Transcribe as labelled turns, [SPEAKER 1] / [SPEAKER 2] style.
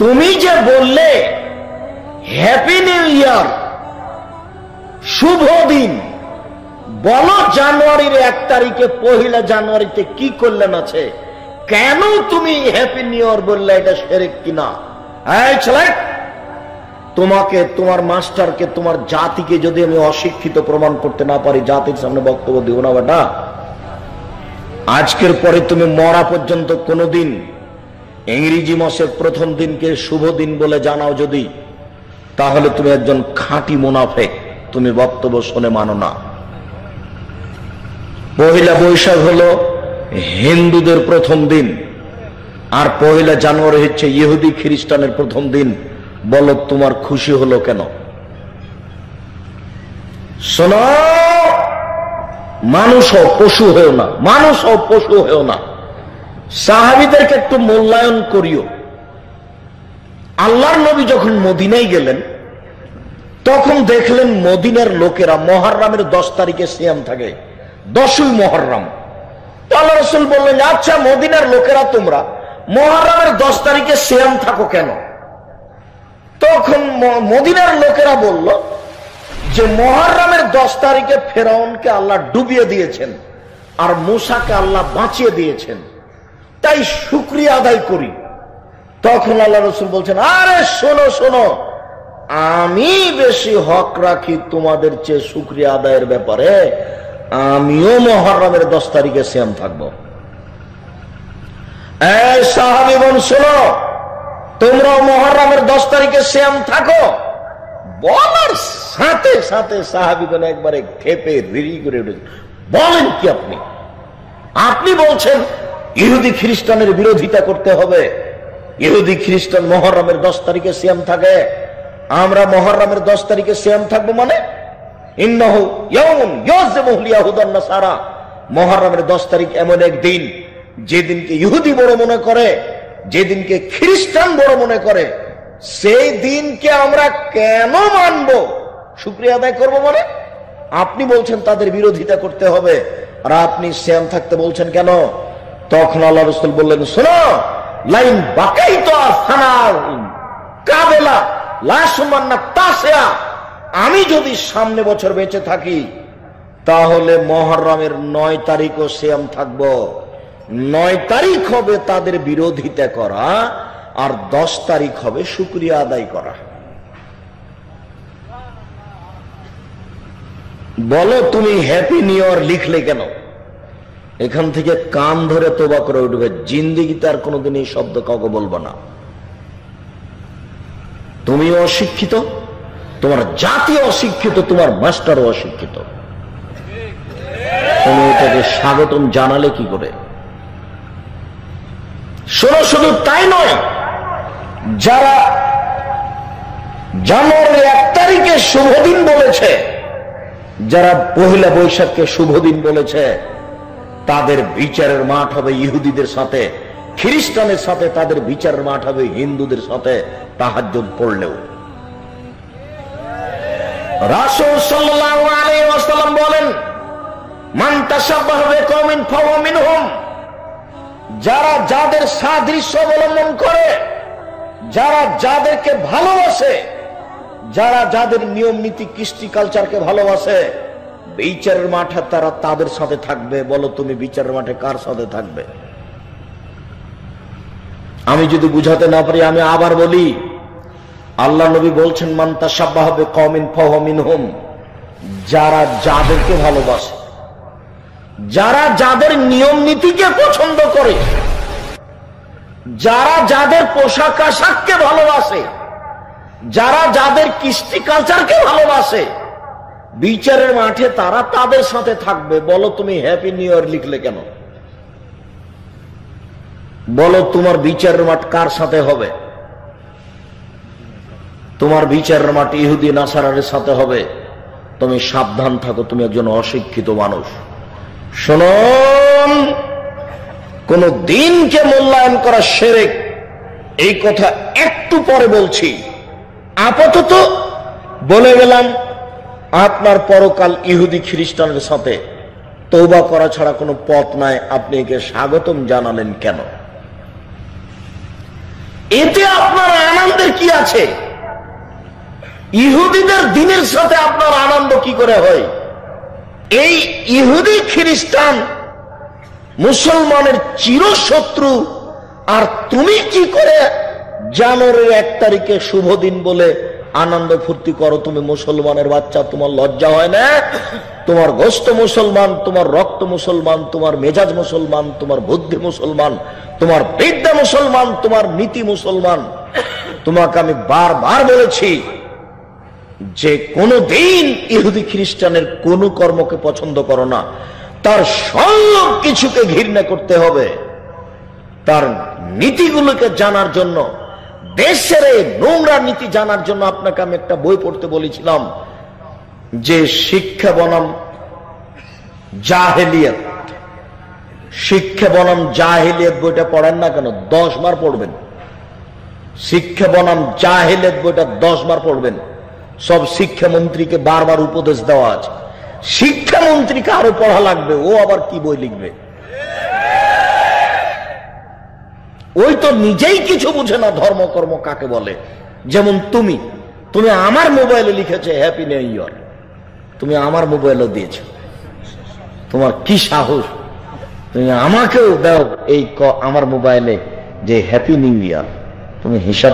[SPEAKER 1] তুমি যে বললে হ্যাপি নিউ ইয়ার, শুভ দিন, বলো জানুয়ারির 1 তারিখে, 1 জানুয়ারিতে কি করলেন আছে? কেন তুমি হ্যাপি নিউ ইয়ার বললে? এটা শিরক কিনা? এই ছেলে, তোমাকে, তোমার মাস্টারকে, তোমার জাতিকে যদি আমি অশিক্ষিত প্রমাণ করতে না পারি, জাতির সামনে বক্তব্য দিব না বেটা। আজকের পরে তুমি মরা পর্যন্ত কোনোদিন ইংরেজি মাসের প্রথম দিনকে শুভ দিন বলে জানাও যদি, তাহলে তুমি একজন খাঁটি মুনাফিক, তুমি বক্তব্য শুনে মানো না। 1 বৈশাখ হলো হিন্দুদের প্রথম দিন, আর 1 জানুয়ারি হচ্ছে ইহুদি খ্রিস্টানের প্রথম দিন। বলো তোমার খুশি হলো কেন? শোনো, মানুষ হও, পশু হয়েও না, মানুষ হও, পশু হয়েও না। সাহাবীদেরকে একটু মূল্যায়ন করিও। আল্লাহর নবী যখন মদিনায় গেলেন, তখন দেখলেন মদিনার লোকেরা মুহররমের 10 তারিখে সিয়াম থাকে, 10ই মুহররম। আল্লাহ রাসূল বললেন, আচ্ছা মদিনার লোকেরা তোমরা মুহররমের 10 তারিখে সিয়াম থাকো কেন? তখন মদিনার লোকেরা বলল যে মুহররমের 10 তারিখে ফেরাউনকে আল্লাহ ডুবিয়ে দিয়েছেন আর মূসাকে আল্লাহ বাঁচিয়ে দিয়েছেন, তাই শুকরিয়া আদায় করি। তখন আল্লাহ রাসূল বলছেন, আরে শোনো শোনো, আমি বেশি হক রাখি তোমাদের চেয়ে শুকরিয়া আদায়ের ব্যাপারে। আমিও মুহররমের 10 তারিখে সিয়াম থাকবো। এই সাহাবীগণ শোনো, তোমরাও মুহররমের 10 তারিখে সিয়াম থাকো। বলার সাথে সাথে সাহাবীগণ একবারে ক্ষেপে রিরি করে উঠেছে। বলেন কি আপনি? আপনি বলছেন ইহুদি খ্রিস্টানের বিরোধিতা করতে হবে? ইহুদি খ্রিস্টান মুহররমের 10 তারিখে সিয়াম থাকে, আমরা মুহররমের 10 তারিখে সিয়াম থাকবো মানে? ইন্নাহু ইয়াউমুন ইয়াযমুহু লিয়াহুদান নাসারা, মুহররমের 10 তারিখ এমন এক দিন যেদিনকে ইহুদি বড় মনে করে, যেদিনকে খ্রিস্টান বড় মনে করে, সেই দিনকে আমরা কেন মানব, শুকরিয়া আদায় করবো মানে? আপনি বলছেন তাদের বিরোধিতা করতে হবে, আর আপনি সিয়াম থাকতে বলছেন কেন? তখন আল্লাহ রাসূল বললেন, শোনো, লাইন বাকাইতু সানাল কাবেলা লা সুমান্না তাসিয়া, আমি যদি সামনে বছর বেঁচে থাকি তাহলে মুহররমের 9 তারিখও সিয়াম থাকবো। 9 তারিখ হবে তাদের বিরোধিতা করা, আর 10 তারিখ হবে শুকরিয়া আদায় করা। বলো তুমি হ্যাপি নিউ ইয়ার লিখলে কেন? এখান থেকে কান ধরে তোবা করে উঠবে, জিন্দেগিতে আর কোনোদিন এই শব্দ কাউকে বলবো না। তুমি অশিক্ষিত, তোমার জাতি অশিক্ষিত, তোমার মাস্টারও অশিক্ষিত। তুমি এটাকে স্বাগতম জানালে কি করে? শুধু তাই নয়, যারা জানুয়ারির 1 তারিখে শুভ দিন বলেছে, যারা 1 বৈশাখকে শুভ দিন বলেছে, তাদের বিচারের মাঠ হবে ইহুদিদের সাথে, খ্রিস্টানের সাথে তাদের বিচারের মাঠ হবে হিন্দুদের সাথে তাহাজ্জুদ পড়লেও। রাসূল সাল্লাল্লাহু আলাইহি ওয়াসাল্লাম বলেন, মান তাশাব্বাহা বিকওমিন ফাহুয়া মিনহুম, যারা যাদের সাদৃশ্য অবলম্বন করে, যারা যাদেরকে ভালোবাসে, যারা যাদের নিয়ম নীতি কৃষ্টি কালচারকে ভালোবাসে, বিচারের মাঠে তারা তাদের সাথে থাকবে। বলো তুমি বিচারের মাঠে কার সাথে থাকবে? আমি যদি বুঝাতে না পারি আমি আবার বলি, আল্লাহ নবী বলছেন, মান তাশাব্বাহা বিকওমিন ফাহুয়া মিনহুম, যারা যাদেরকে ভালোবাসে, যারা যাদের নিয়ম নীতিকে পছন্দ করে, যারা যাদের পোশাক আশাককে ভালোবাসে, যারা যাদের কৃষ্টি কালচারকে ভালোবাসে, বিচারের মাঠে তারা তাদের সাথে থাকবে। বলো তুমি হ্যাপি নিউ ইয়ার লিখলে কেন? বলো তোমার বিচারের মাঠ কার সাথে হবে? তোমার বিচারের মাঠ ইহুদি নাসারার সাথে হবে। তুমি সাবধান থাকো, তুমি একজন অশিক্ষিত মানুষ। শুনুন, কোন দিনকে মূল্যায়ন করা শিরক, এই কথা একটু পরে বলছি। আপাতত বলে গেলাম, আপনার পরকাল ইহুদি খ্রিস্টানের সাথে তওবা করা ছাড়া কোনো পথ নাই। আপনি একে স্বাগতম জানালেন কেন? এতে আপনার আনন্দের কি আছে? ইহুদিদের দিনের সাথে আপনার আনন্দ কি করে হয়? এই ইহুদি খ্রিস্টান মুসলমানের চিরশত্রু, আর তুমি কি করে জানুয়ারির 1 তারিখে শুভ দিন বলে আনন্দ ফুর্তি করো? তুমি মুসলমানের বাচ্চা, তোমার লজ্জা হয় না? তোমার গোস্ত মুসলমান, তোমার রক্ত মুসলমান, তোমার মেজাজ মুসলমান, তোমার বুদ্ধি মুসলমান, তোমার বিদ্যা মুসলমান, তোমার নীতি মুসলমান। তোমাকে আমি বারবার বলেছি যে কোনো দিন ইহুদি খ্রিস্টানের কোন কর্মকে পছন্দ করো না, তার সব কিছুকে ঘৃণা করতে হবে। তার নীতিগুলোকে জানার জন্য, দেশের এই নোংরা নীতি জানার জন্য আপনাকে আমি একটা বই পড়তে বলেছিলাম, যে শিক্ষা বনাম জাহেলিয়াত। শিক্ষা বনাম জাহেলিয়াত বইটা পড়েন না কেন? 10 বার পড়বেন। শিক্ষা বনাম জাহেলিয়াত বইটা 10 বার পড়বেন। সব শিক্ষামন্ত্রীকে বারবার উপদেশ দেওয়া আছে। শিক্ষামন্ত্রীকে আরো পড়া লাগবে, ও আবার কি বই লিখবে? ওই তো নিজেই কিছু বুঝে না ধর্মকর্ম কাকে বলে। যেমন তুমি আমার মোবাইলে লিখেছে হ্যাপি নিউ ইয়ার, তুমি আমার মোবাইলও দিয়েছ। তোমার কি সাহস? তুমি আমাকেও দাও এই আমার মোবাইলে যে হ্যাপি নিউ ইয়ার। তুমি হিসাব